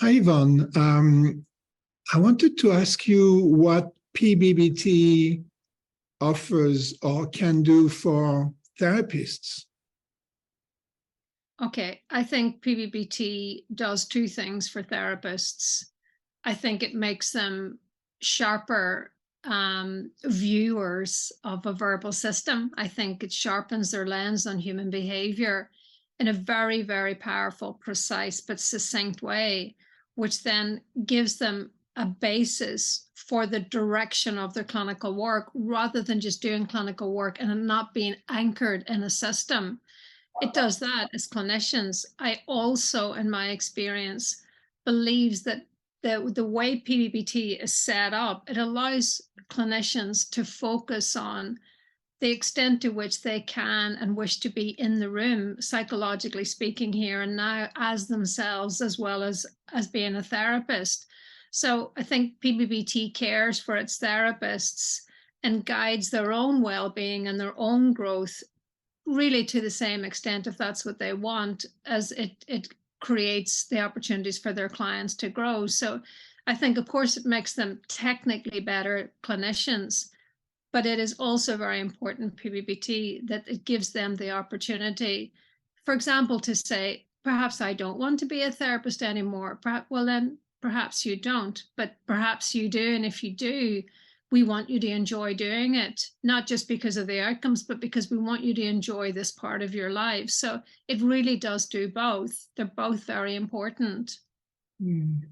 Hi, Yvonne. I wanted to ask you what PBBT offers or can do for therapists. Okay, I think PBBT does two things for therapists. I think it makes them sharper viewers of a verbal system. I think it sharpens their lens on human behavior in a very, very powerful, precise, but succinct way, which then gives them a basis for the direction of their clinical work rather than just doing clinical work and not being anchored in a system. It does that as clinicians. I also, in my experience, believes that the way PBBT is set up, it allows clinicians to focus on the extent to which they can and wish to be in the room, psychologically speaking here and now, as themselves, as well as being a therapist. So I think PBBT cares for its therapists and guides their own well-being and their own growth really to the same extent, if that's what they want, as it creates the opportunities for their clients to grow. So I think, of course, it makes them technically better clinicians, but it is also very important, PBBT, that it gives them the opportunity, for example, to say, perhaps I don't want to be a therapist anymore. Well, then perhaps you don't, but perhaps you do. And if you do, we want you to enjoy doing it, not just because of the outcomes, but because we want you to enjoy this part of your life. So it really does do both. They're both very important. And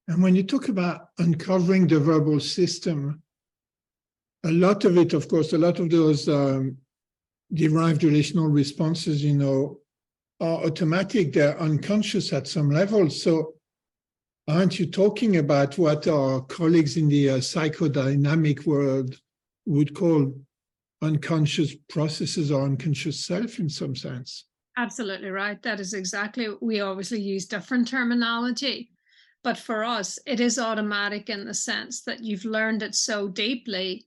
when you talk about uncovering the verbal system, a lot of it, of course, a lot of those derived relational responses, are automatic. They're unconscious at some level. So aren't you talking about what our colleagues in the psychodynamic world would call unconscious processes or unconscious self in some sense? Absolutely right. That is exactly, we obviously use different terminology, but for us, it is automatic in the sense that you've learned it so deeply.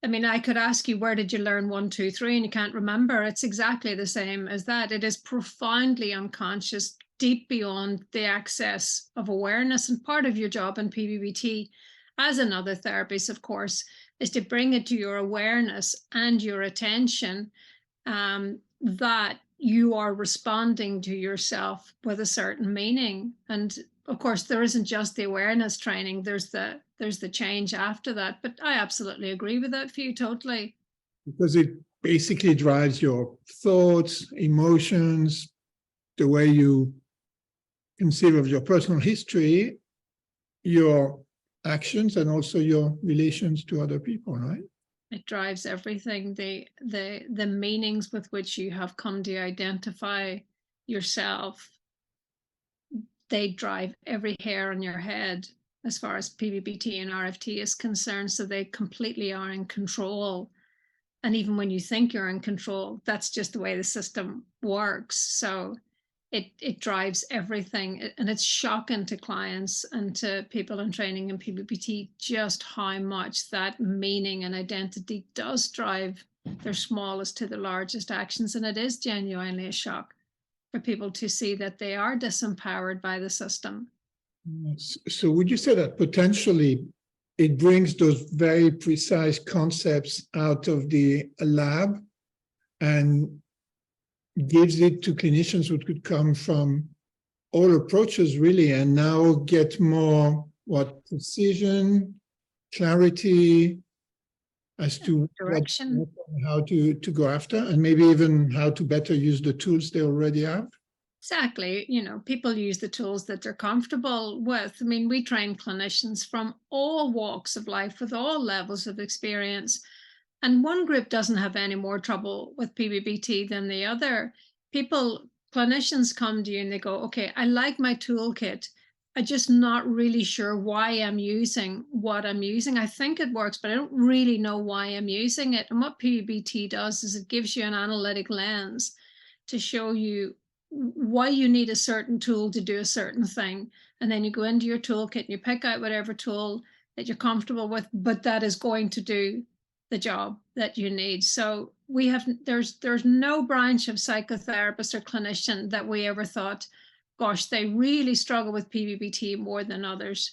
I mean, I could ask you, where did you learn 1, 2, 3, and you can't remember. It's exactly the same as that. It is profoundly unconscious, deep beyond the access of awareness. And part of your job in PBBT, as in other therapies, of course, is to bring it to your awareness and your attention that you are responding to yourself with a certain meaning. And of course, there isn't just the awareness training, there's the change after that. But I absolutely agree with that for you, totally. Because it basically drives your thoughts, emotions, the way you conceive of your personal history, your actions, and also your relations to other people, right? It drives everything, the meanings with which you have come to identify yourself. They drive every hair on your head as far as PBBT and RFT is concerned. So they completely are in control. And even when you think you're in control, that's just the way the system works. So it drives everything. And it's shocking to clients and to people in training in PBBT just how much that meaning and identity does drive their smallest to the largest actions. And it is genuinely a shock for people to see that they are disempowered by the system. So would you say that potentially it brings those very precise concepts out of the lab and gives it to clinicians who could come from all approaches, really, and now get more, precision, clarity as to direction, how to go after, and maybe even how to better use the tools they already have? Exactly. People use the tools that they're comfortable with. I mean, we train clinicians from all walks of life with all levels of experience. And one group doesn't have any more trouble with PBBT than the other. Clinicians come to you and they go, okay, I like my toolkit. I'm just not really sure why I'm using what I'm using. I think it works, but I don't really know why I'm using it. And what PBBT does is it gives you an analytic lens to show you why you need a certain tool to do a certain thing. And then you go into your toolkit and you pick out whatever tool that you're comfortable with, but that is going to do the job that you need. So there's no branch of psychotherapist or clinician that we ever thought, gosh, they really struggle with PBBT more than others.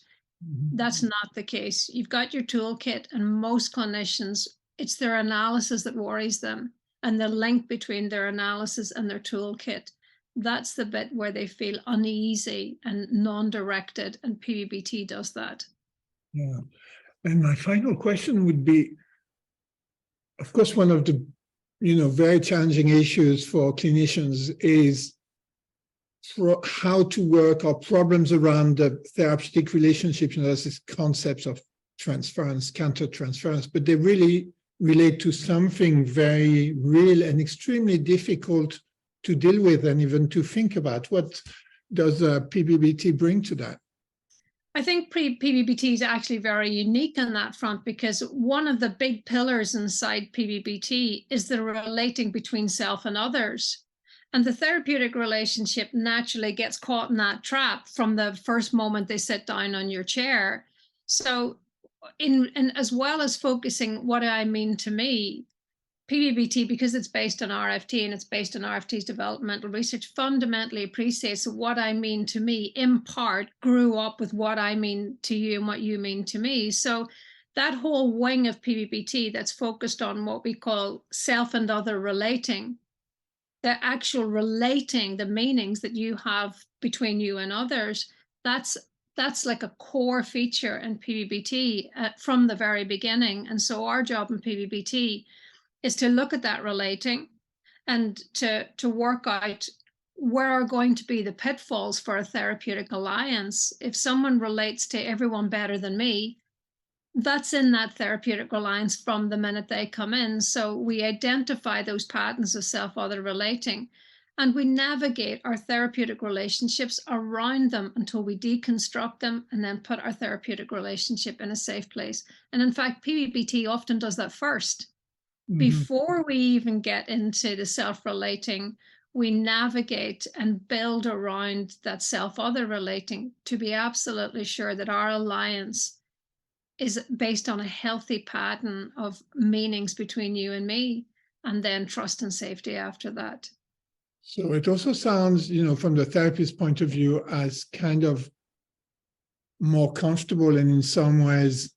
That's not the case. You've got your toolkit, and most clinicians, it's their analysis that worries them, and the link between their analysis and their toolkit. That's the bit where they feel uneasy and non-directed, and PBBT does that. Yeah. And my final question would be, of course, one of the very challenging issues for clinicians is how to work or problems around the therapeutic relationships. There's this concepts of transference, counter-transference, but they really relate to something very real and extremely difficult to deal with and even to think about. What does PBBT bring to that? I think PBBT is actually very unique on that front, because one of the big pillars inside PBBT is the relating between self and others. And the therapeutic relationship naturally gets caught in that trap from the first moment they sit down on your chair. So as well as focusing what I mean to me, PBBT, because it's based on RFT and it's based on RFT's developmental research, fundamentally appreciates what I mean to me, in part, grew up with what I mean to you and what you mean to me. So that whole wing of PBBT that's focused on what we call self and other relating, the actual relating, the meanings that you have between you and others, that's like a core feature in PBBT from the very beginning. And so our job in PBBT is to look at that relating and to work out where are going to be the pitfalls for a therapeutic alliance. If someone relates to everyone better than me, that's in that therapeutic alliance from the minute they come in. So we identify those patterns of self-other relating, and we navigate our therapeutic relationships around them until we deconstruct them and then put our therapeutic relationship in a safe place. And in fact, PBBT often does that first. Before we even get into the self-relating, we navigate and build around that self-other relating to be absolutely sure that our alliance is based on a healthy pattern of meanings between you and me, and then trust and safety after that. So it also sounds, from the therapist's point of view, as kind of more comfortable and in some ways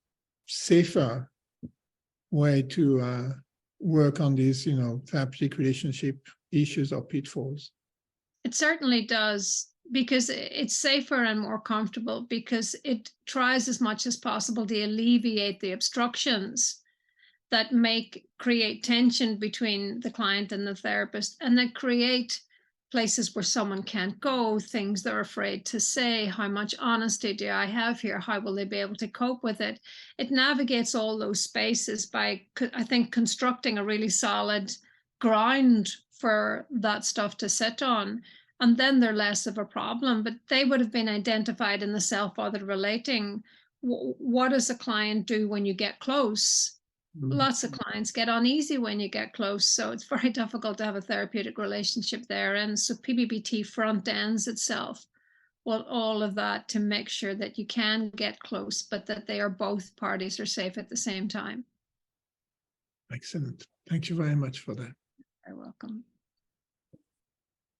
safer way to work on these, therapeutic relationship issues or pitfalls. It certainly does, because it's safer and more comfortable, because it tries as much as possible to alleviate the obstructions that create tension between the client and the therapist, and that create places where someone can't go, things they're afraid to say, how much honesty do I have here, how will they be able to cope with it? It navigates all those spaces by, I think, constructing a really solid ground for that stuff to sit on. And then they're less of a problem, but they would have been identified in the self-other relating. What does a client do when you get close? Lots of clients get uneasy when you get close, so it's very difficult to have a therapeutic relationship there. And so PBBT front ends itself with all of that to make sure that you can get close, but that both parties are safe at the same time. Excellent. Thank you very much for that. You're welcome.